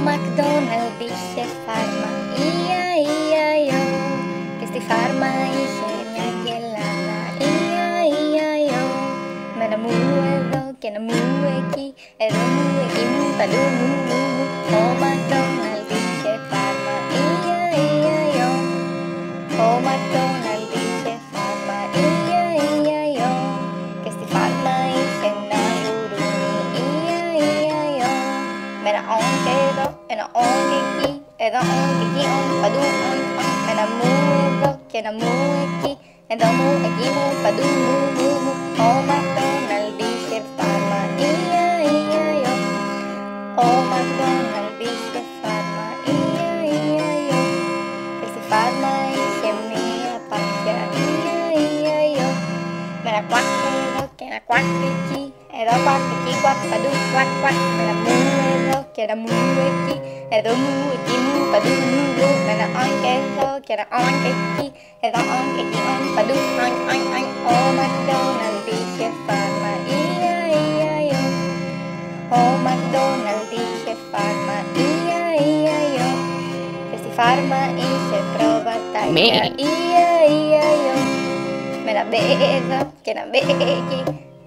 McDonald είχε φάρμα, Ι-α-Ι-α-Ι-ο. Και στη φάρμα είχε μια γελάδα, Ι-α-Ι-α-Ι-ο. Με ένα μου εδώ και ένα μου εκεί, εδώ μου, εκεί μου, παντού μου, μου, μου. Ο McDonald είχε φάρμα, Ι-α-Ι-α-Ι-ο. Ο McDonald είχε φάρμα, Ι-α-Ι-α-Ι-ο. Και στη φάρμα είχε ένα γουρούνι, Ι-α-Ι-α-Ι-ο. Με ένα on και εδώ, ένα on και εκεί, εδώ on και εκεί on, παντού on, on. Με ένα μου εδώ και ένα μου εκεί, εδώ μου, εκεί μου, παντού μου, μου, μου. Ο McDonald είχε φάρμα, Ι-α-Ι-α-Ι-ο. Ο McDonald είχε φάρμα, Ι-α-Ι-α-Ι-ο. Και στη φάρμα είχε μία πάτια, Ι-α-Ι-α-Ι-ο. Με ένα κουάκ εδώ και ένα κουάκ εκεί, εδώ κουάκ, εκεί κουάκ, παντού κουάκ, κουάκ. Με ένα μου εδώ και ένα μου εκεί, εδώ μου, εκεί μου, παντού μου, μου. Με ένα on και εδώ και ένα on και εκεί, εδώ on και εκεί on, παντού on, on, on. Ο McDonald είχε φάρμα, Ι-α-Ι-α-Ι-ο. Ο McDonald είχε φάρμα, Ι-α-Ι-α-Ι-ο. Και στη φάρμα είχε προβατάκια, Ι-α-Ι-α-Ι-ο. Με ένα μπε εδώ και ένα μπε εκεί,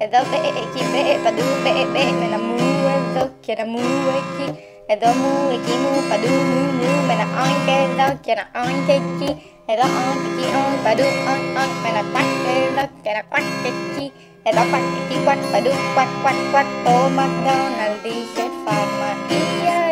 εδώ μπε, εκεί μπε, παντού μπε, μπε. Με ένα μου εδώ και ένα μου εκεί, εδώ μου, εκεί μου, παντού μου, μου. Με ένα on και εδώ και ένα on και εκεί, εδώ on και εκεί on, παντού on, on. Με ένα quack εδώ και ένα quack εκεί, εδώ quack, εκεί quack, παντού quack, quack, quack. Ο McDonald είχε φάρμα, Ι-α-Ι-α-Ι-ο.